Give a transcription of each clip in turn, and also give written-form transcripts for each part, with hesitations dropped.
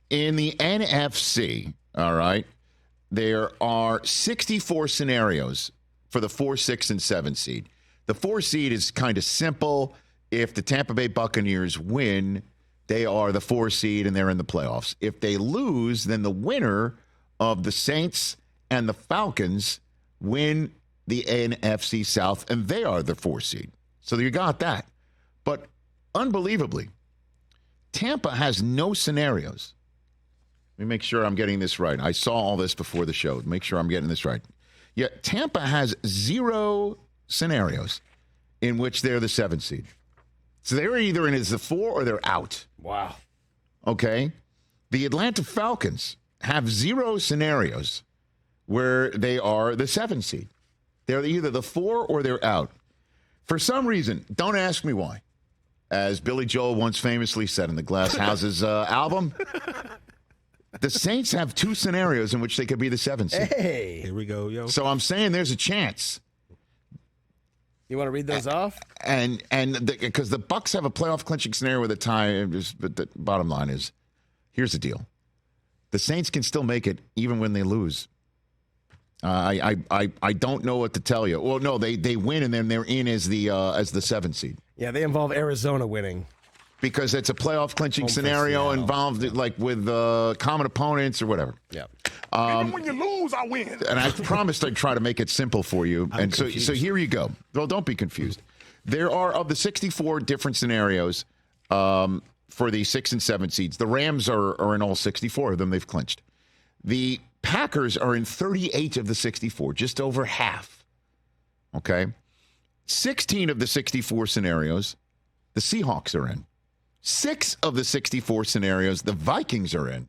In the NFC, all right, there are 64 scenarios for the 4, 6, and 7 seed. The 4 seed is kind of simple. If the Tampa Bay Buccaneers win, they are the 4 seed and they're in the playoffs. If they lose, then the winner of the Saints and the Falcons win the NFC South, and they are the 4 seed. So you got that. But unbelievably, Tampa has no scenarios. Let me make sure I'm getting this right. I saw all this before the show. Make sure I'm getting this right. Yeah, Tampa has 0 scenarios in which they're the 7 seed. So they're either in as the 4 or they're out. Wow. Okay. The Atlanta Falcons have 0 scenarios where they are the 7 seed. They're either the 4 or they're out. For some reason, don't ask me why. As Billy Joel once famously said in the Glass Houses album, the Saints have 2 scenarios in which they could be the 7 seed. Hey. Here we go, yo. So I'm saying there's a chance. You want to read those off? And because the Bucs have a playoff clinching scenario with a tie, but the bottom line is, here's the deal: the Saints can still make it even when they lose. I don't know what to tell you. Well, no, they win and then they're in as the 7 seed. Yeah, they involve Arizona winning because it's a playoff clinching scenario involved like with common opponents or whatever. Yeah. Even when you lose, I win. And I promised I'd try to make it simple for you. And so here you go. Well, don't be confused. There are, of the 64 different scenarios for the 6 and 7 seeds, the Rams are in all 64 of them. They've clinched. The Packers are in 38 of the 64, just over half. Okay? 16 of the 64 scenarios, the Seahawks are in. 6 of the 64 scenarios, the Vikings are in.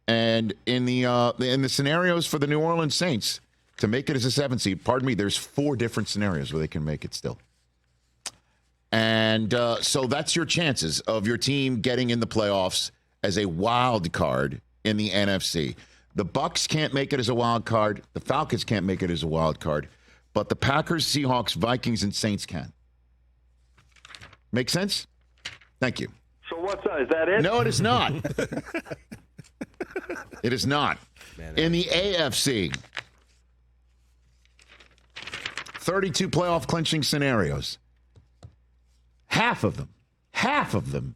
And in the scenarios for the New Orleans Saints to make it as a 7 seed, pardon me, there's 4 different scenarios where they can make it still. And so that's your chances of your team getting in the playoffs as a wild card in the NFC. The Bucs can't make it as a wild card. The Falcons can't make it as a wild card. But the Packers, Seahawks, Vikings, and Saints can. Make sense? Thank you. So is that it? No, it is not. It is not. In the AFC, 32 playoff clinching scenarios. Half of them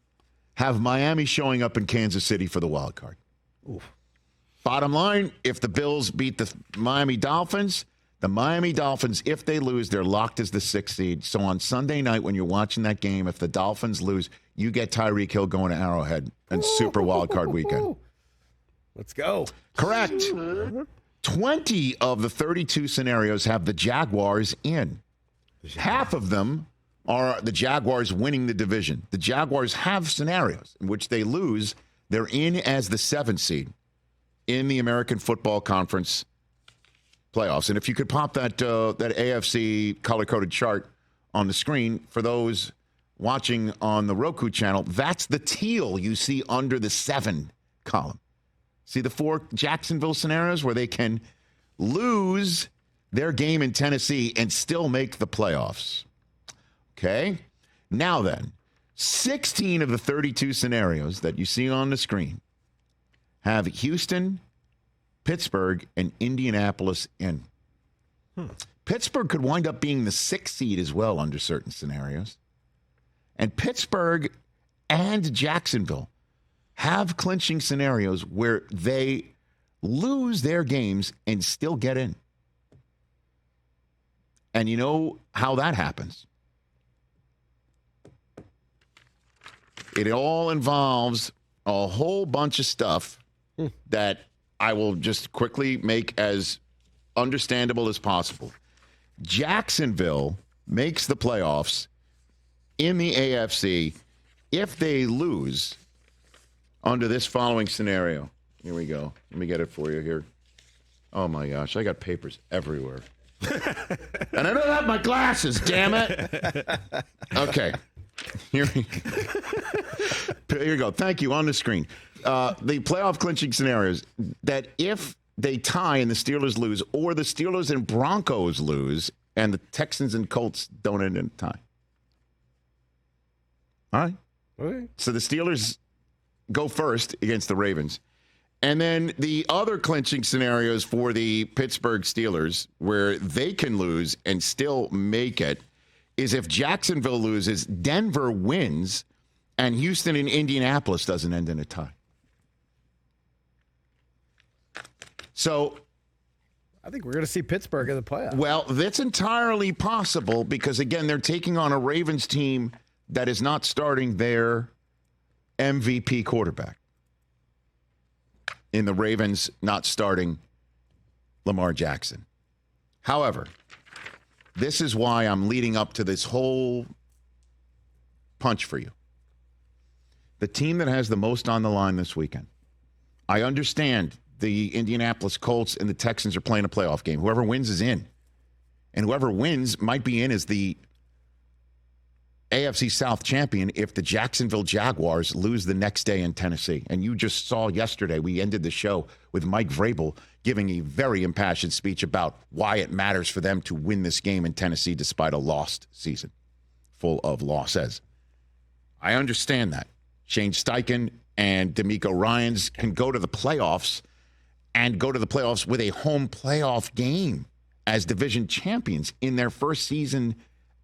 have Miami showing up in Kansas City for the wild card. Oof. Bottom line, if the Bills beat the Miami Dolphins, if they lose, they're locked as the 6th seed. So on Sunday night when you're watching that game, if the Dolphins lose, you get Tyreek Hill going to Arrowhead and Super Wild Card Weekend. Let's go. Correct. 20 of the 32 scenarios have the Jaguars in. Half of them are the Jaguars winning the division. The Jaguars have scenarios in which they lose. They're in as the 7th seed in the American Football Conference playoffs. And if you could pop that AFC color-coded chart on the screen for those watching on the Roku channel, that's the teal you see under the 7 column. See the 4 Jacksonville scenarios where they can lose their game in Tennessee and still make the playoffs. Okay? Now then, 16 of the 32 scenarios that you see on the screen have Houston, Pittsburgh, and Indianapolis in. Pittsburgh could wind up being the 6th seed as well under certain scenarios. And Pittsburgh and Jacksonville have clinching scenarios where they lose their games and still get in. And you know how that happens. It all involves a whole bunch of stuff that I will just quickly make as understandable as possible. Jacksonville makes the playoffs in the AFC if they lose under this following scenario. Here we go. Let me get it for you here. Oh, my gosh. I got papers everywhere. And I don't have my glasses, damn it. Okay. Here you go. Thank you. On the screen. The playoff clinching scenarios that if they tie and the Steelers lose, or the Steelers and Broncos lose, and the Texans and Colts don't end in a tie. All right. Okay. So the Steelers go first against the Ravens. And then the other clinching scenarios for the Pittsburgh Steelers, where they can lose and still make it, is if Jacksonville loses, Denver wins, and Houston and Indianapolis doesn't end in a tie. So I think we're going to see Pittsburgh in the playoffs. well, that's entirely possible because, again, they're taking on a Ravens team that is not starting their MVP quarterback. In the Ravens not starting Lamar Jackson. However, this is why I'm leading up to this whole punch for you. The team that has the most on the line this weekend. I understand the Indianapolis Colts and the Texans are playing a playoff game. Whoever wins is in. And whoever wins might be in as the AFC South champion if the Jacksonville Jaguars lose the next day in Tennessee. And you just saw yesterday, we ended the show with Mike Vrabel giving a very impassioned speech about why it matters for them to win this game in Tennessee despite a lost season full of losses. I understand that. Shane Steichen and DeMeco Ryans can go to the playoffs and go to the playoffs with a home playoff game as division champions in their first season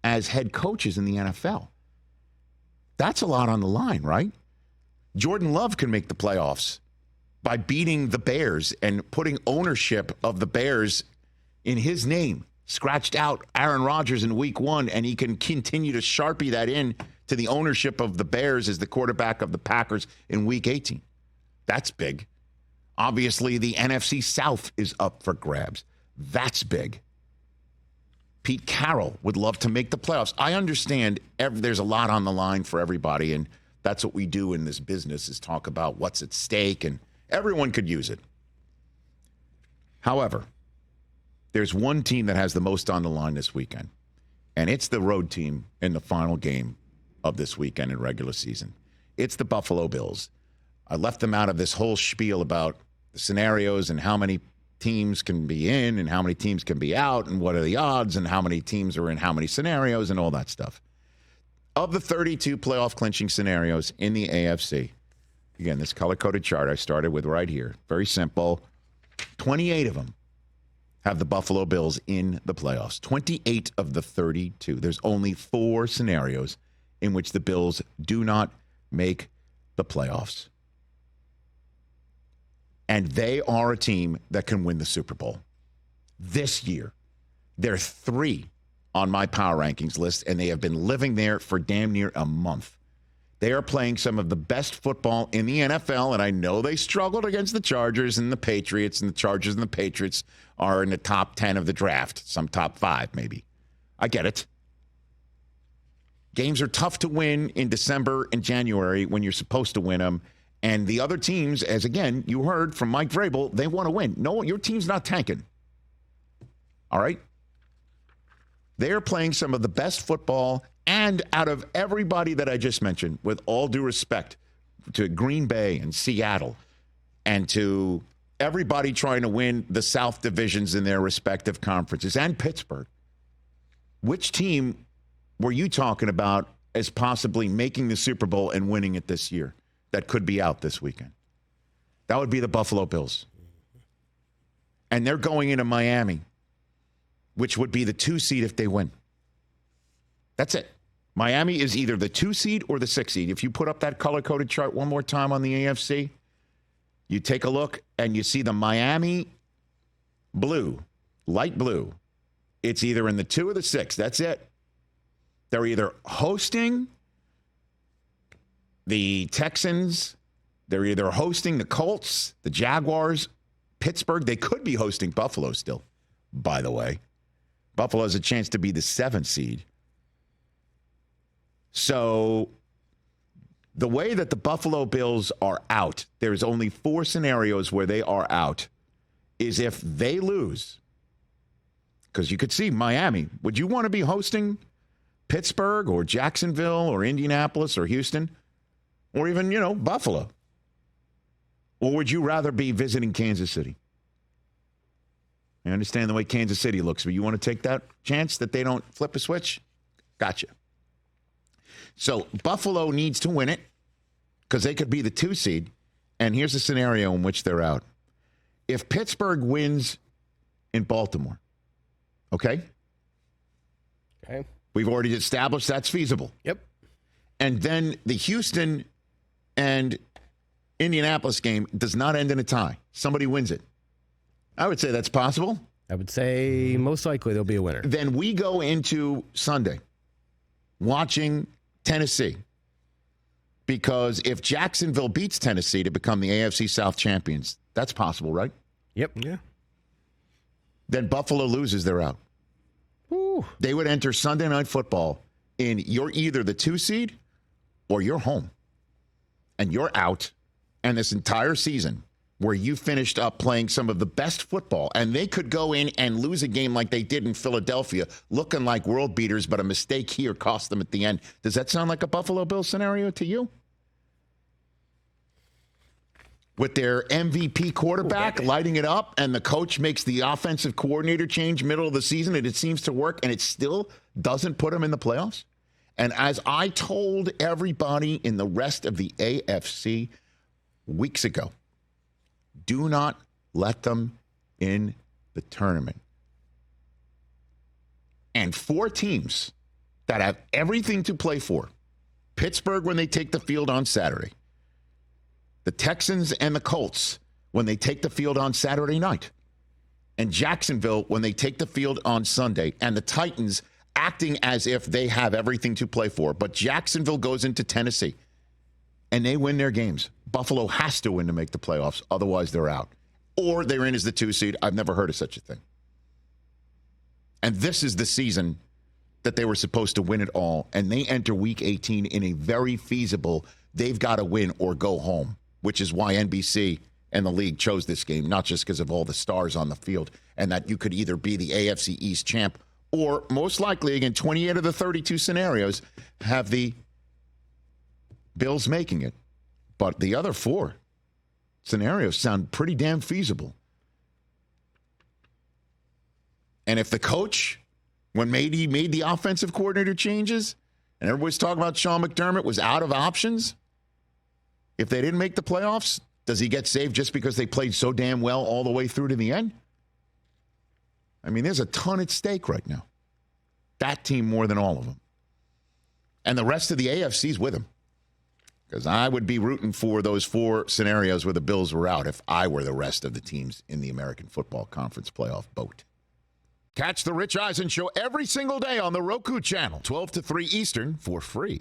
as head coaches in the NFL. That's a lot on the line, right? Jordan Love can make the playoffs by beating the Bears and putting ownership of the Bears in his name. Scratched out Aaron Rodgers in week 1, and he can continue to Sharpie that in to the ownership of the Bears as the quarterback of the Packers in week 18. That's big. Obviously, the NFC South is up for grabs. That's big. Pete Carroll would love to make the playoffs. I understand there's a lot on the line for everybody, and that's what we do in this business is talk about what's at stake, and everyone could use it. However, there's one team that has the most on the line this weekend, and it's the road team in the final game of this weekend in regular season. It's the Buffalo Bills. I left them out of this whole spiel about the scenarios and how many teams can be in and how many teams can be out and what are the odds and how many teams are in how many scenarios and all that stuff. Of the 32 playoff clinching scenarios in the AFC, again, this color-coded chart I started with right here, very simple, 28 of them have the Buffalo Bills in the playoffs. 28 of the 32. There's only 4 scenarios in which the Bills do not make the playoffs. And they are a team that can win the Super Bowl this year. They're 3 on my power rankings list, and they have been living there for damn near a month. They are playing some of the best football in the NFL, and I know they struggled against the Chargers and the Patriots, and the Chargers and the Patriots are in the top 10 of the draft, some top 5 maybe. I get it. Games are tough to win in December and January when you're supposed to win them. And the other teams, as again, you heard from Mike Vrabel, they want to win. No, your team's not tanking. All right? They are playing some of the best football, and out of everybody that I just mentioned, with all due respect to Green Bay and Seattle and to everybody trying to win the South divisions in their respective conferences and Pittsburgh, which team were you talking about as possibly making the Super Bowl and winning it this year? That could be out this weekend. That would be the Buffalo Bills. And they're going into Miami, which would be the 2 seed if they win. That's it. Miami is either the 2 seed or the 6 seed. If you put up that color-coded chart one more time on the AFC, you take a look and you see the Miami blue, light blue. It's either in the 2 or the 6. That's it. They're either hosting the Texans, they're either hosting the Colts, the Jaguars, Pittsburgh. They could be hosting Buffalo still, by the way. Buffalo has a chance to be the 7th seed. So the way that the Buffalo Bills are out, there's only 4 scenarios where they are out, is if they lose. Because you could see Miami. Would you want to be hosting Pittsburgh or Jacksonville or Indianapolis or Houston? Or even, Buffalo? Or would you rather be visiting Kansas City? I understand the way Kansas City looks, but you want to take that chance that they don't flip a switch? Gotcha. So Buffalo needs to win it because they could be the 2 seed. And here's a scenario in which they're out. If Pittsburgh wins in Baltimore, okay? Okay. We've already established that's feasible. Yep. And then the Houston and Indianapolis game does not end in a tie. Somebody wins it. I would say that's possible. I would say most likely there'll be a winner. Then we go into Sunday watching Tennessee. Because if Jacksonville beats Tennessee to become the AFC South champions, that's possible, right? Yep. Yeah. Then Buffalo loses, they're out. Ooh. They would enter Sunday Night Football in you're either the 2 seed or you're home. And you're out. And this entire season where you finished up playing some of the best football, and they could go in and lose a game like they did in Philadelphia, looking like world beaters, but a mistake here cost them at the end. Does that sound like a Buffalo Bills scenario to you? With their MVP quarterback lighting it up, and the coach makes the offensive coordinator change middle of the season, and it seems to work, and it still doesn't put them in the playoffs? And as I told everybody in the rest of the AFC weeks ago, do not let them in the tournament. And 4 teams that have everything to play for. Pittsburgh when they take the field on Saturday. The Texans and the Colts when they take the field on Saturday night. And Jacksonville when they take the field on Sunday. And the Titans acting as if they have everything to play for. But Jacksonville goes into Tennessee. And they win their games. Buffalo has to win to make the playoffs. Otherwise, they're out. Or they're in as the 2 seed. I've never heard of such a thing. And this is the season that they were supposed to win it all. And they enter Week 18 in a very feasible, they've got to win or go home, which is why NBC and the league chose this game, not just because of all the stars on the field, and that you could either be the AFC East champ or most likely, again, 28 of the 32 scenarios have the Bills making it. But the other 4 scenarios sound pretty damn feasible. And if the coach, when he made the offensive coordinator changes, and everybody's talking about Sean McDermott was out of options, if they didn't make the playoffs, does he get saved just because they played so damn well all the way through to the end? I mean, there's a ton at stake right now. That team more than all of them. And the rest of the AFC's with them. Because I would be rooting for those 4 scenarios where the Bills were out if I were the rest of the teams in the American Football Conference playoff boat. Catch the Rich Eisen Show every single day on the Roku channel, 12 to 3 Eastern, for free.